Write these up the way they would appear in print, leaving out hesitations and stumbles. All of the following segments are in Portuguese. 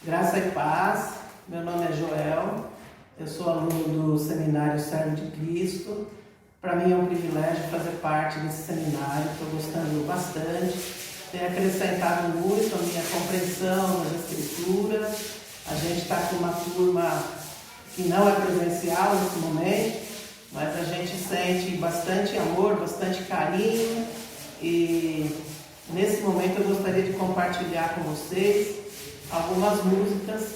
Graça e paz, meu nome é Joel, eu sou aluno do Seminário Servo de Cristo. Para mim é um privilégio fazer parte desse seminário, estou gostando bastante, tem acrescentado muito a minha compreensão das Escrituras. A gente está com uma turma que não é presencial nesse momento, mas a gente sente bastante amor, bastante carinho, e nesse momento eu gostaria de compartilhar com vocês algumas músicas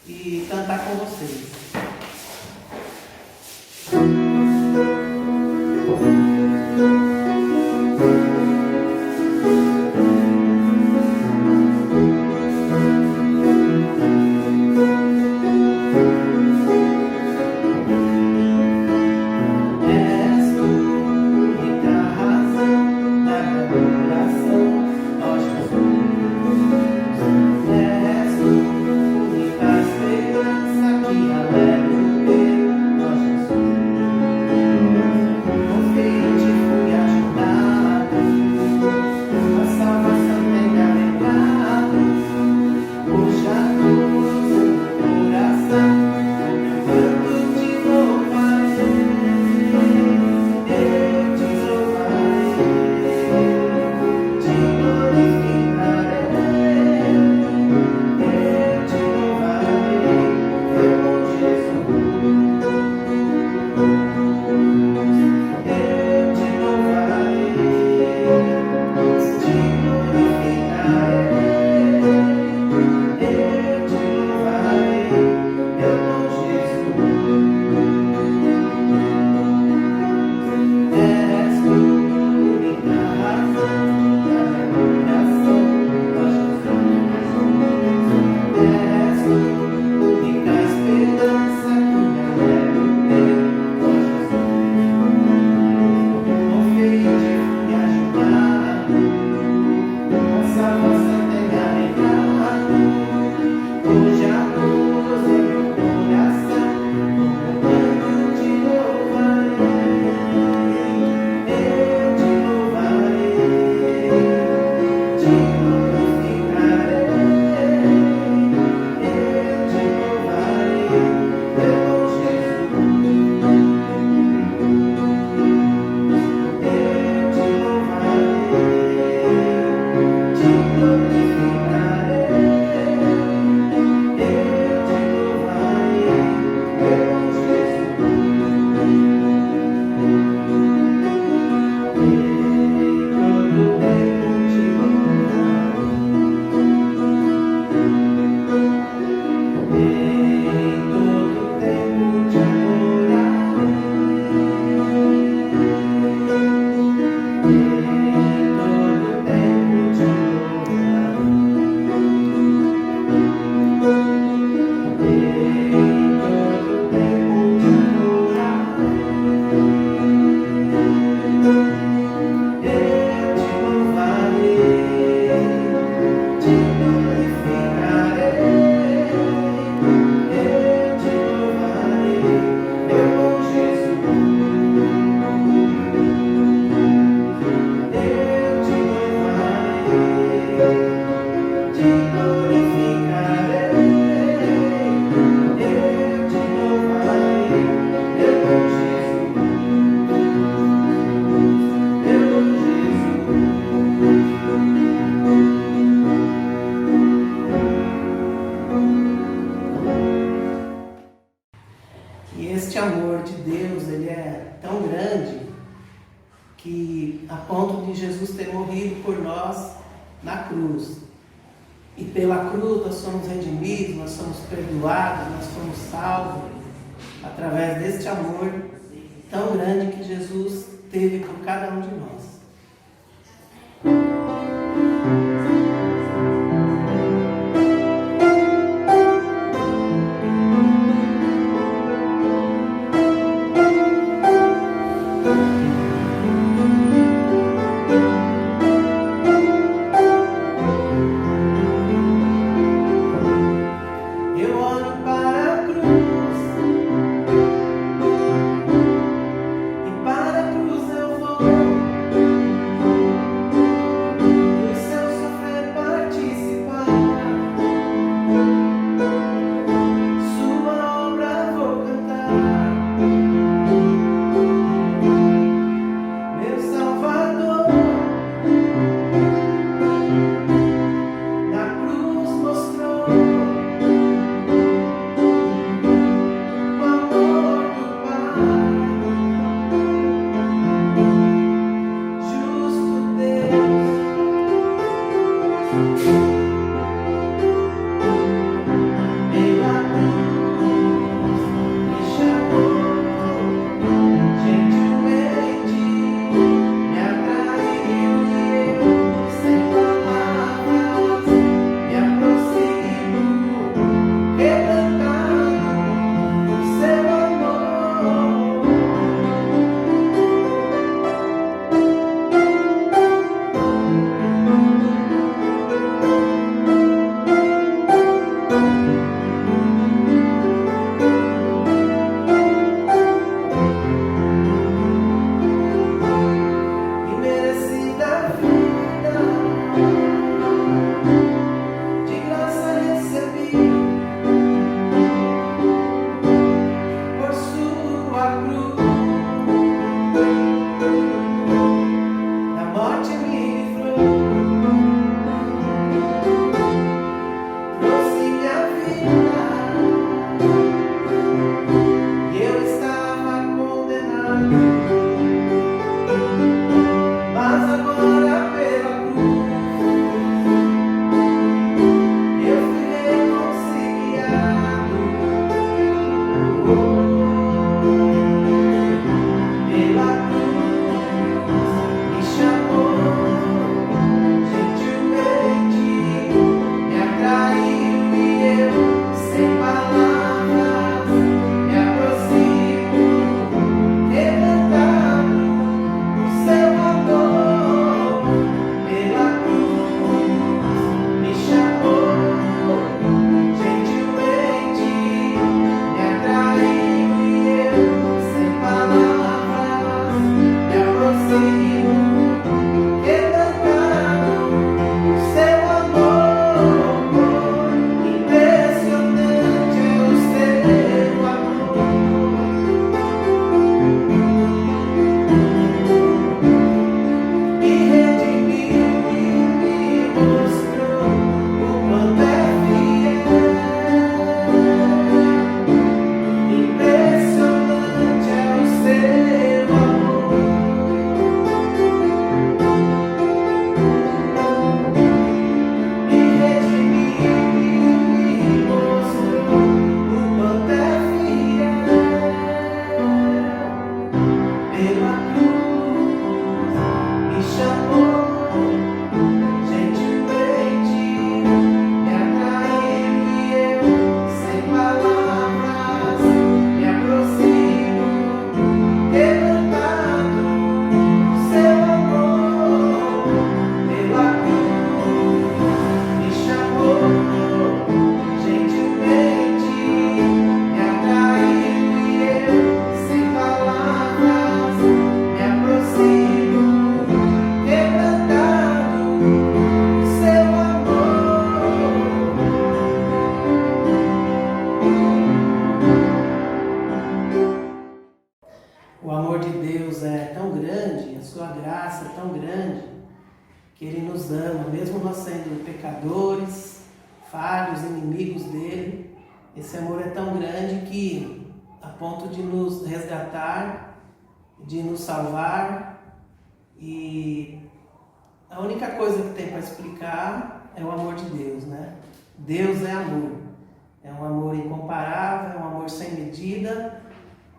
e cantar com vocês. E este amor de Deus, ele é tão grande que a ponto de Jesus ter morrido por nós na cruz. E pela cruz nós somos redimidos, nós somos perdoados, nós somos salvos através deste amor tão grande que Jesus teve por cada um de nós. E para a cruz eu vou. tão grande que Ele nos ama, mesmo nós sendo pecadores, falhos, inimigos dEle. Esse amor é tão grande que, a ponto de nos resgatar, de nos salvar, e a única coisa que tem para explicar é o amor de Deus, né? Deus é amor. É um amor incomparável, é um amor sem medida,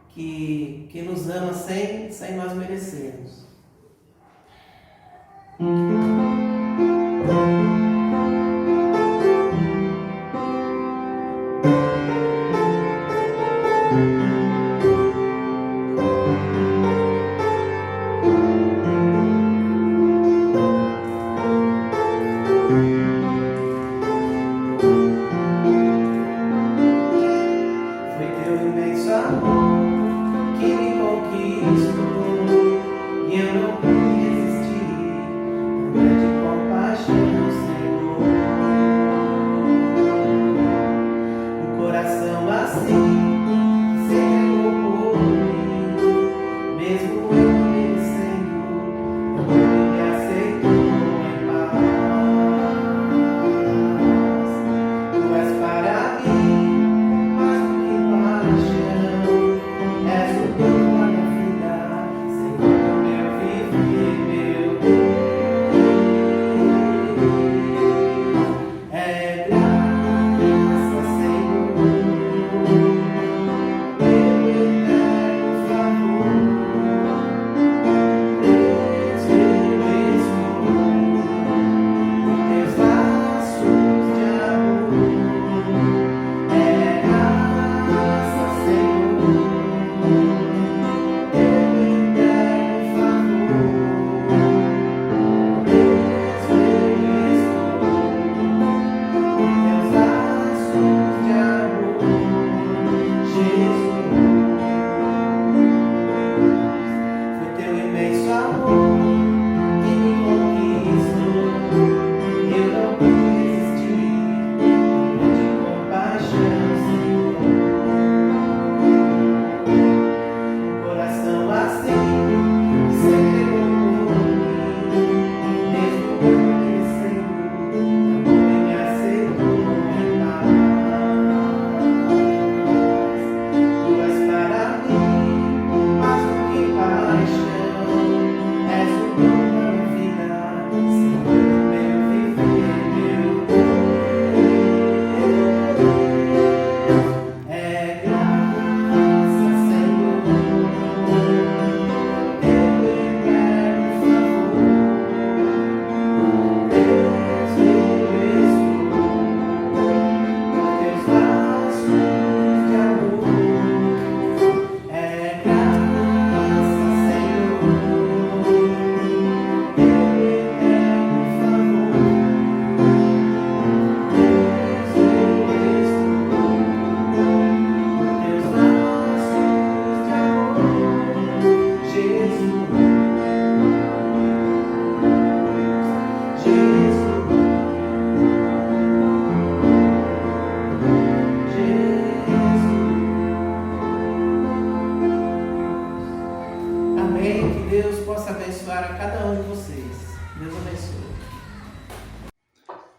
que nos ama sem nós merecermos.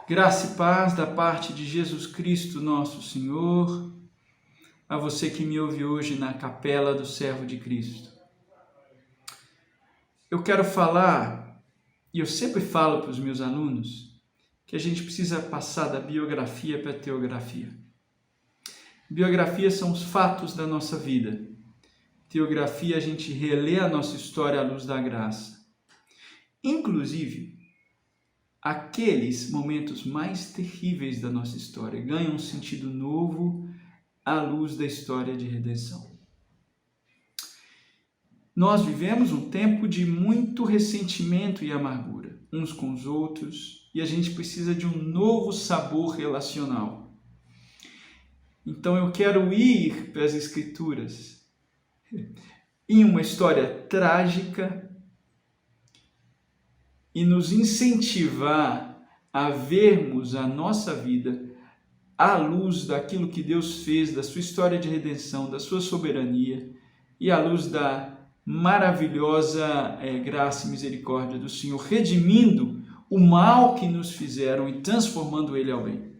Graça e paz da parte de Jesus Cristo, nosso Senhor, a você que me ouve hoje na Capela do Servo de Cristo. Eu quero falar, e eu sempre falo para os meus alunos, que a gente precisa passar da biografia para a teografia. Biografia são os fatos da nossa vida. Teografia, a gente relê a nossa história à luz da graça. Inclusive, aqueles momentos mais terríveis da nossa história ganham um sentido novo à luz da história de redenção. Nós vivemos um tempo de muito ressentimento e amargura, uns com os outros, e a gente precisa de um novo sabor relacional. Então eu quero ir para as Escrituras em uma história trágica e nos incentivar a vermos a nossa vida à luz daquilo que Deus fez, da sua história de redenção, da sua soberania e à luz da maravilhosa graça e misericórdia do Senhor, redimindo o mal que nos fizeram e transformando ele ao bem.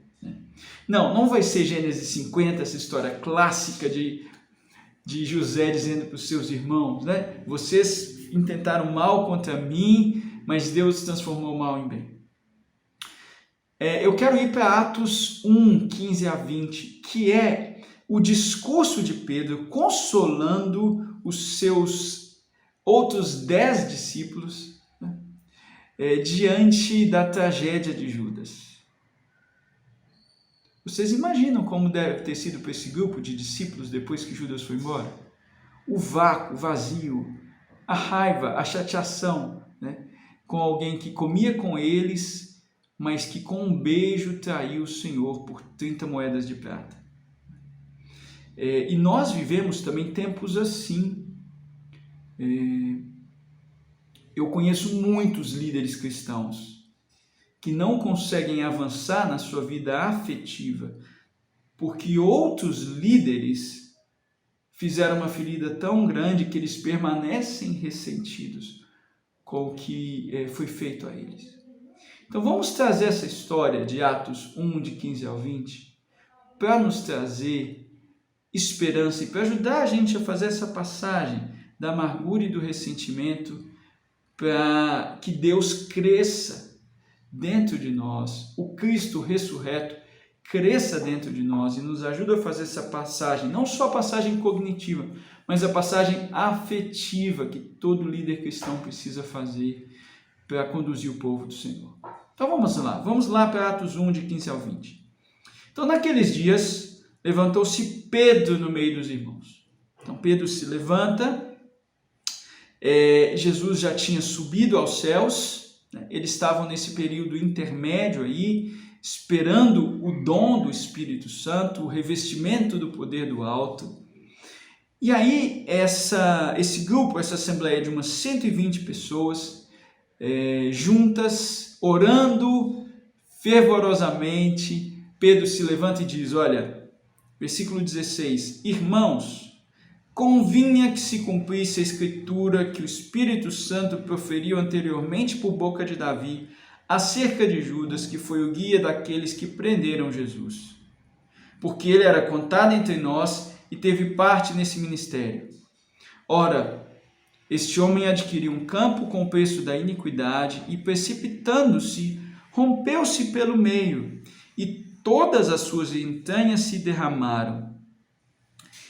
Não vai ser Gênesis 50, essa história clássica de José dizendo para os seus irmãos, né? Vocês intentaram mal contra mim, mas Deus transformou o mal em bem. Eu quero ir para Atos 1, 15 a 20, que é o discurso de Pedro consolando os seus outros 10 discípulos, né? Diante da tragédia de Judas. Vocês imaginam como deve ter sido para esse grupo de discípulos depois que Judas foi embora? O vácuo, o vazio, a raiva, a chateação, né? Com alguém que comia com eles, mas que com um beijo traiu o Senhor por 30 moedas de prata. E nós vivemos também tempos assim. Eu conheço muitos líderes cristãos que não conseguem avançar na sua vida afetiva porque outros líderes fizeram uma ferida tão grande que eles permanecem ressentidos com o que foi feito a eles. Então vamos trazer essa história de Atos 1, de 15 ao 20, para nos trazer esperança e para ajudar a gente a fazer essa passagem da amargura e do ressentimento para que Deus cresça dentro de nós, o Cristo ressurreto cresça dentro de nós e nos ajuda a fazer essa passagem, não só a passagem cognitiva, mas a passagem afetiva que todo líder cristão precisa fazer para conduzir o povo do Senhor. Então vamos lá para Atos 1, de 15 ao 20. Então naqueles dias levantou-se Pedro no meio dos irmãos. Então Pedro se levanta, Jesus já tinha subido aos céus, né? Eles estavam nesse período intermédio aí, esperando o dom do Espírito Santo, o revestimento do poder do alto. E aí esse grupo, essa assembleia de umas 120 pessoas, juntas, orando fervorosamente, Pedro se levanta e diz, olha, versículo 16, irmãos, convinha que se cumprisse a escritura que o Espírito Santo proferiu anteriormente por boca de Davi acerca de Judas, que foi o guia daqueles que prenderam Jesus. Porque ele era contado entre nós e teve parte nesse ministério. Ora, este homem adquiriu um campo com o preço da iniquidade e, precipitando-se, rompeu-se pelo meio e todas as suas entranhas se derramaram.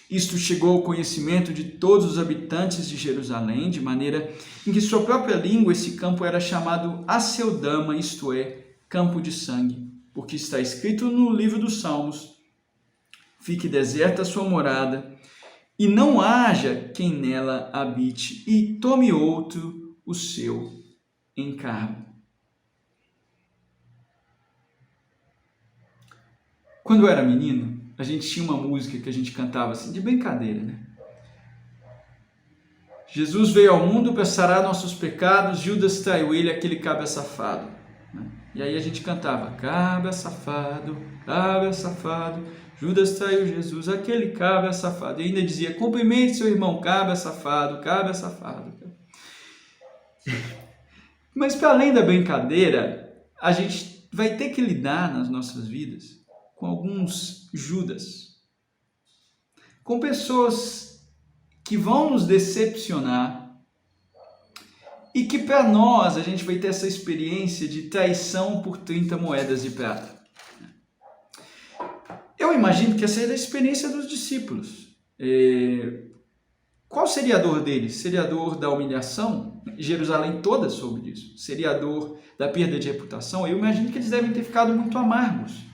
Isto chegou ao conhecimento de todos os habitantes de Jerusalém, de maneira em que sua própria língua esse campo era chamado Aceldama, isto é, campo de sangue, porque está escrito no livro dos Salmos, fique deserta a sua morada, e não haja quem nela habite, e tome outro o seu encargo. Quando eu era menino, a gente tinha uma música que a gente cantava assim, de brincadeira, né? Jesus veio ao mundo para sarar nossos pecados, Judas traiu ele, aquele cabra safado. E aí a gente cantava, cabra safado, Judas traiu Jesus, aquele cabra safado. E ainda dizia, cumprimente seu irmão, cabra safado, cabra safado. Mas para além da brincadeira, a gente vai ter que lidar nas nossas vidas com alguns Judas, com pessoas que vão nos decepcionar e que para nós a gente vai ter essa experiência de traição por 30 moedas de prata. Eu imagino que essa é a experiência dos discípulos. Qual seria a dor deles? Seria a dor da humilhação? Jerusalém toda soube disso. Seria a dor da perda de reputação? Eu imagino que eles devem ter ficado muito amargos.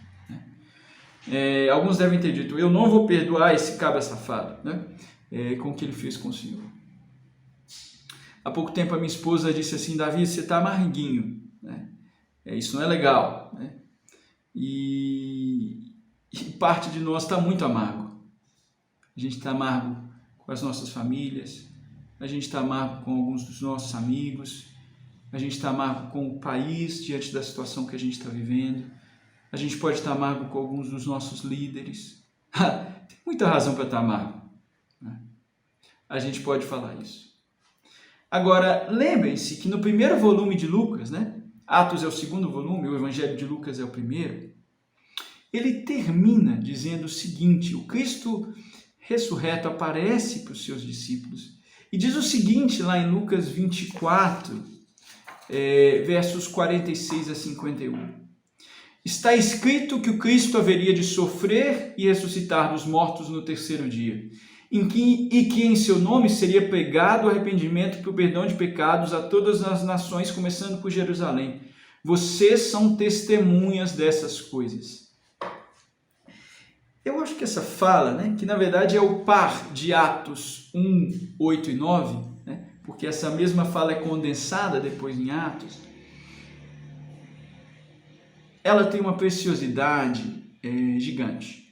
Alguns devem ter dito, eu não vou perdoar esse cabra safado, né? Com o que ele fez com o Senhor. Há pouco tempo a minha esposa disse assim, Davi, você está amarguinho, né? Isso não é legal, né? E parte de nós está muito amargo. A gente está amargo com as nossas famílias, a gente está amargo com alguns dos nossos amigos, a gente está amargo com o país diante da situação que a gente está vivendo. A gente pode estar amargo com alguns dos nossos líderes. Tem muita razão para estar amargo, né? A gente pode falar isso. Agora, lembrem-se que no primeiro volume de Lucas, né? Atos é o segundo volume, o Evangelho de Lucas é o primeiro, ele termina dizendo o seguinte: o Cristo ressurreto aparece para os seus discípulos e diz o seguinte lá em Lucas 24, versos 46 a 51. Está escrito que o Cristo haveria de sofrer e ressuscitar dos mortos no terceiro dia, e que em seu nome seria pregado o arrependimento para o perdão de pecados a todas as nações, começando por Jerusalém. Vocês são testemunhas dessas coisas. Eu acho que essa fala, né, que na verdade é o par de Atos 1, 8 e 9, né, porque essa mesma fala é condensada depois em Atos, ela tem uma preciosidade gigante.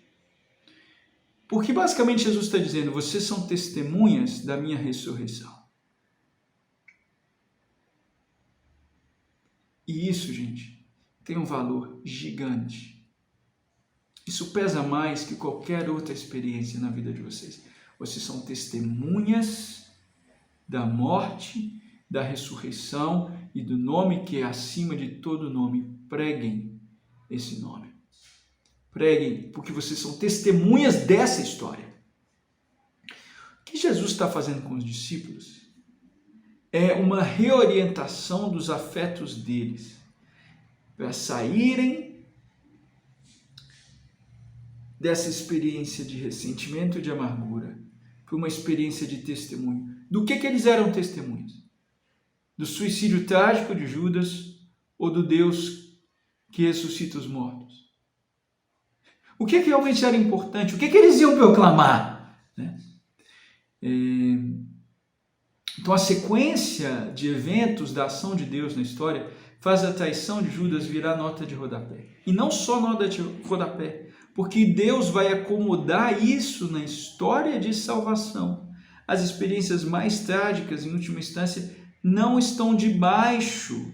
Porque basicamente Jesus está dizendo: vocês são testemunhas da minha ressurreição. E isso, gente, tem um valor gigante. Isso pesa mais que qualquer outra experiência na vida de vocês. Vocês são testemunhas da morte, da ressurreição e do nome que é acima de todo nome. Preguem esse nome. Preguem, porque vocês são testemunhas dessa história. O que Jesus está fazendo com os discípulos é uma reorientação dos afetos deles para saírem dessa experiência de ressentimento e de amargura para uma experiência de testemunho. Do que eles eram testemunhas? Do suicídio trágico de Judas ou do Deus que ressuscita os mortos? O que realmente era importante? O que eles iam proclamar? Então, a sequência de eventos da ação de Deus na história faz a traição de Judas virar nota de rodapé. E não só nota de rodapé, porque Deus vai acomodar isso na história de salvação. As experiências mais trágicas, em última instância, não estão debaixo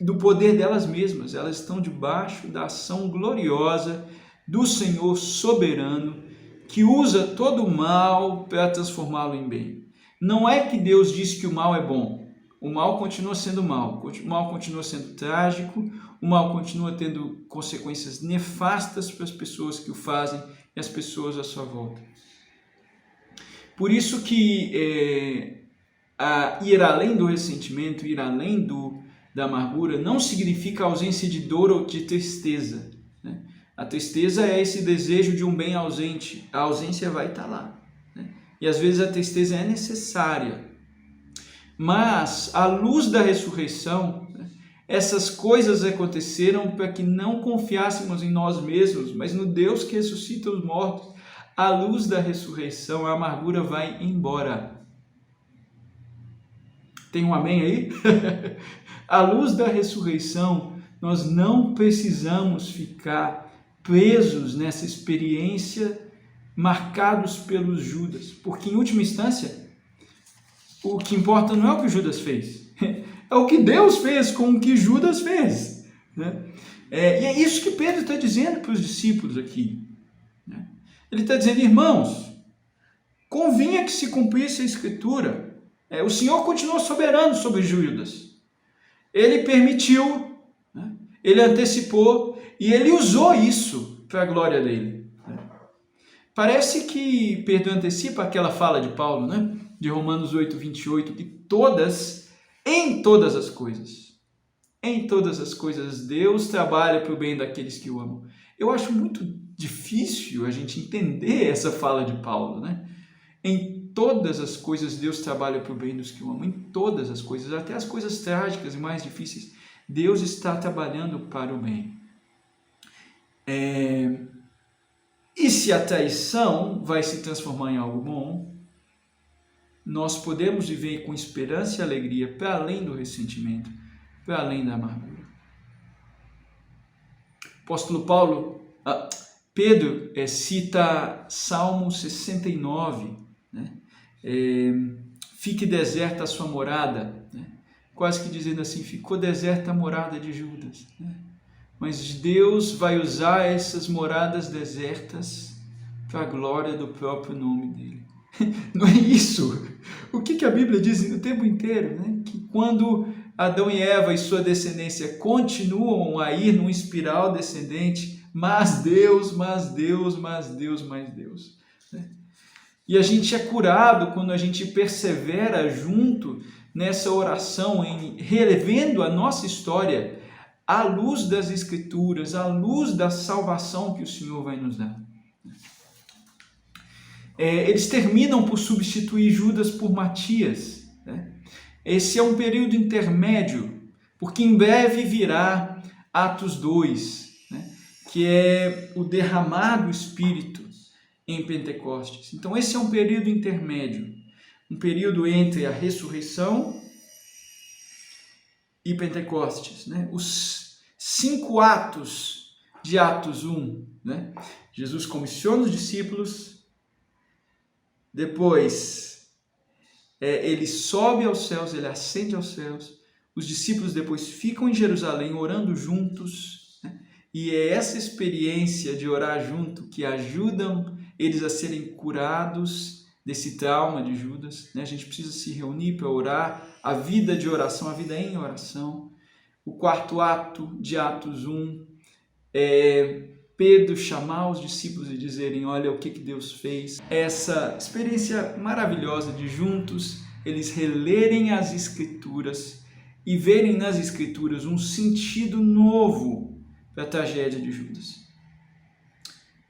do poder delas mesmas, elas estão debaixo da ação gloriosa do Senhor soberano, que usa todo o mal para transformá-lo em bem. Não é que Deus diz que o mal é bom. O mal continua sendo mal, o mal continua sendo trágico, o mal continua tendo consequências nefastas para as pessoas que o fazem e as pessoas à sua volta. Por isso que ir além do ressentimento, ir além da amargura, não significa ausência de dor ou de tristeza. Né? A tristeza é esse desejo de um bem ausente. A ausência vai estar lá. Né? E às vezes a tristeza é necessária. Mas, à luz da ressurreição, essas coisas aconteceram para que não confiássemos em nós mesmos, mas no Deus que ressuscita os mortos. À luz da ressurreição, a amargura vai embora. Tem um amém aí? À luz da ressurreição, nós não precisamos ficar presos nessa experiência, marcados pelos Judas, porque em última instância, o que importa não é o que Judas fez, é o que Deus fez com o que Judas fez. Né? E é isso que Pedro está dizendo para os discípulos aqui. Né? Ele está dizendo: irmãos, convinha que se cumprisse a Escritura. O Senhor continuou soberano sobre Judas. Ele permitiu, né? Ele antecipou e ele usou isso para a glória dele. Né? Parece que Pedro antecipa aquela fala de Paulo, né? De Romanos 8, 28, que em todas as coisas, Deus trabalha para o bem daqueles que o amam. Eu acho muito difícil a gente entender essa fala de Paulo, né? Em todas as coisas, Deus trabalha para o bem dos que o amam. Em todas as coisas, até as coisas trágicas e mais difíceis, Deus está trabalhando para o bem. E se a traição vai se transformar em algo bom, nós podemos viver com esperança e alegria para além do ressentimento, para além da amargura. Apóstolo Pedro cita Salmo 69, né? Fique deserta a sua morada, né? Quase que dizendo assim: ficou deserta a morada de Judas, né? Mas Deus vai usar essas moradas desertas para a glória do próprio nome dele. Não é isso O que a Bíblia diz o tempo inteiro, né? Que quando Adão e Eva e sua descendência continuam a ir num espiral descendente, mas Deus, mas Deus, mas Deus, mais Deus. Né? E a gente é curado quando a gente persevera junto nessa oração, em revendo a nossa história à luz das Escrituras, à luz da salvação que o Senhor vai nos dar. Eles terminam por substituir Judas por Matias. Né? Esse é um período intermédio, porque em breve virá Atos 2, né? Que é o derramar do Espírito em Pentecostes. Então esse é um período intermédio, um período entre a ressurreição e Pentecostes. Né? Os 5 atos de Atos 1, né? Jesus comissiona os discípulos, depois ele sobe aos céus, ele ascende aos céus, os discípulos depois ficam em Jerusalém orando juntos, né? E é essa experiência de orar junto que ajudam eles a serem curados desse trauma de Judas. Né? A gente precisa se reunir para orar, a vida de oração, a vida em oração. O 4º ato de Atos 1 é Pedro chamar os discípulos e dizerem: olha o que Deus fez. Essa experiência maravilhosa de juntos eles relerem as Escrituras e verem nas Escrituras um sentido novo para a tragédia de Judas.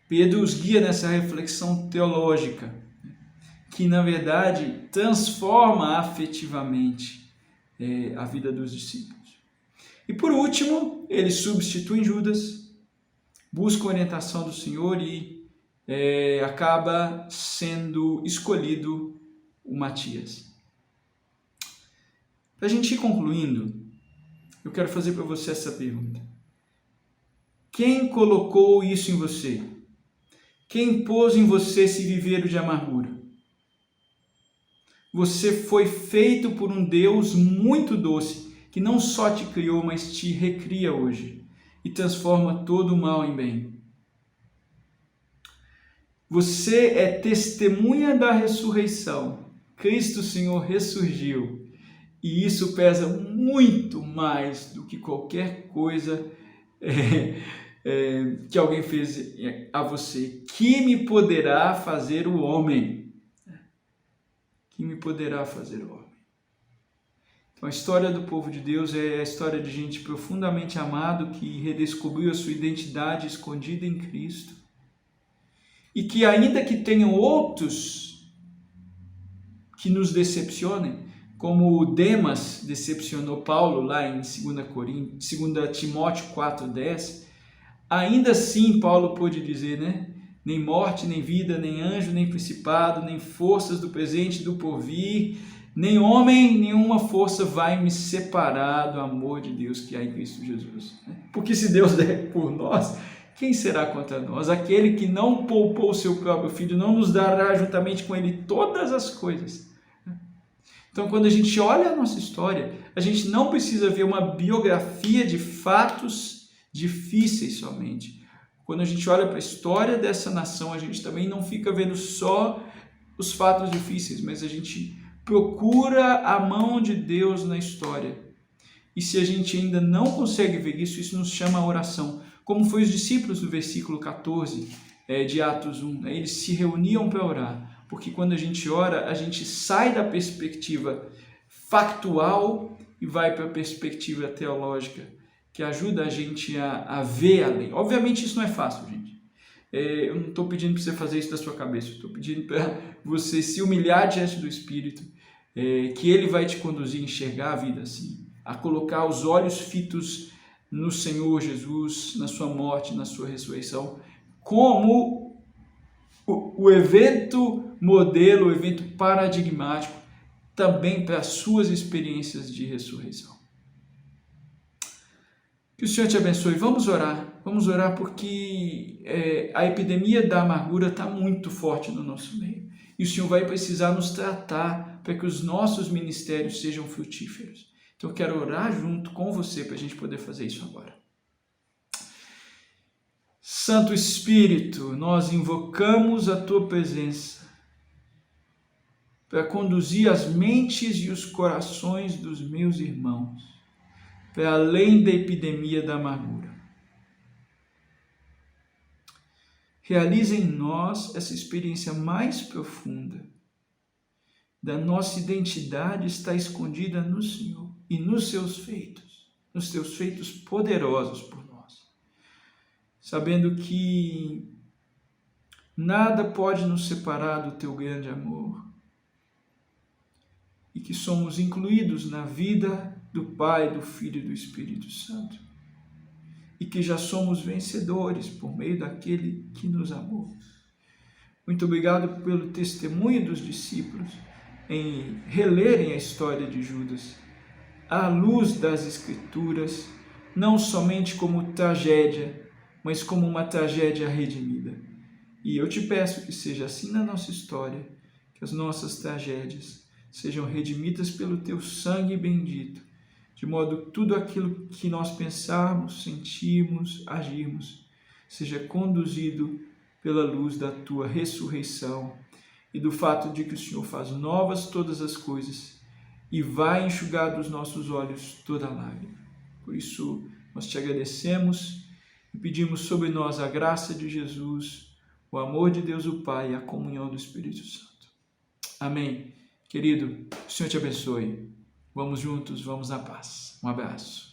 Pedro os guia nessa reflexão teológica, que na verdade transforma afetivamente a vida dos discípulos. E por último, eles substituem Judas, buscam a orientação do Senhor e acaba sendo escolhido o Matias. Para a gente ir concluindo, eu quero fazer para você essa pergunta. Quem colocou isso em você? Quem pôs em você esse viveiro de amargura? Você foi feito por um Deus muito doce, que não só te criou, mas te recria hoje e transforma todo o mal em bem. Você é testemunha da ressurreição. Cristo Senhor ressurgiu. E isso pesa muito mais do que qualquer coisa que alguém fez a você. Que me poderá fazer o homem? Que me poderá fazer o homem? Então, a história do povo de Deus é a história de gente profundamente amado que redescobriu a sua identidade escondida em Cristo e que, ainda que tenham outros que nos decepcionem, como Demas decepcionou Paulo lá em 2 Timóteo 4,10, ainda assim Paulo pôde dizer, né? Nem morte, nem vida, nem anjo, nem principado, nem forças do presente e do porvir, nem homem, nenhuma força vai me separar do amor de Deus que há em Cristo Jesus. Porque se Deus der por nós, quem será contra nós? Aquele que não poupou o seu próprio Filho, não nos dará juntamente com ele todas as coisas. Então, quando a gente olha a nossa história, a gente não precisa ver uma biografia de fatos difíceis somente. Quando a gente olha para a história dessa nação, a gente também não fica vendo só os fatos difíceis, mas a gente procura a mão de Deus na história. E se a gente ainda não consegue ver isso, isso nos chama a oração. Como foi os discípulos no versículo 14 de Atos 1. Eles se reuniam para orar. Porque quando a gente ora, a gente sai da perspectiva factual e vai para a perspectiva teológica, que ajuda a gente a ver além. Obviamente isso não é fácil, gente. Eu não estou pedindo para você fazer isso da sua cabeça, estou pedindo para você se humilhar diante do Espírito, que Ele vai te conduzir a enxergar a vida assim, a colocar os olhos fitos no Senhor Jesus, na sua morte, na sua ressurreição, como o evento modelo, o evento paradigmático também para as suas experiências de ressurreição. Que o Senhor te abençoe. Vamos orar porque a epidemia da amargura está muito forte no nosso meio. E o Senhor vai precisar nos tratar para que os nossos ministérios sejam frutíferos. Então eu quero orar junto com você para a gente poder fazer isso agora. Santo Espírito, nós invocamos a Tua presença para conduzir as mentes e os corações dos meus irmãos para além da epidemia da amargura. Realize em nós essa experiência mais profunda da nossa identidade está escondida no Senhor e nos seus feitos poderosos por nós, sabendo que nada pode nos separar do teu grande amor e que somos incluídos na vida do Pai, do Filho e do Espírito Santo e que já somos vencedores por meio daquele que nos amou. Muito obrigado pelo testemunho dos discípulos em relerem a história de Judas à luz das Escrituras, não somente como tragédia, mas como uma tragédia redimida. E eu te peço que seja assim na nossa história, que as nossas tragédias sejam redimidas pelo teu sangue bendito, de modo que tudo aquilo que nós pensarmos, sentirmos, agirmos, seja conduzido pela luz da tua ressurreição e do fato de que o Senhor faz novas todas as coisas e vai enxugar dos nossos olhos toda lágrima. Por isso, nós te agradecemos e pedimos sobre nós a graça de Jesus, o amor de Deus o Pai e a comunhão do Espírito Santo. Amém. Querido, o Senhor te abençoe. Vamos juntos, vamos na paz. Um abraço.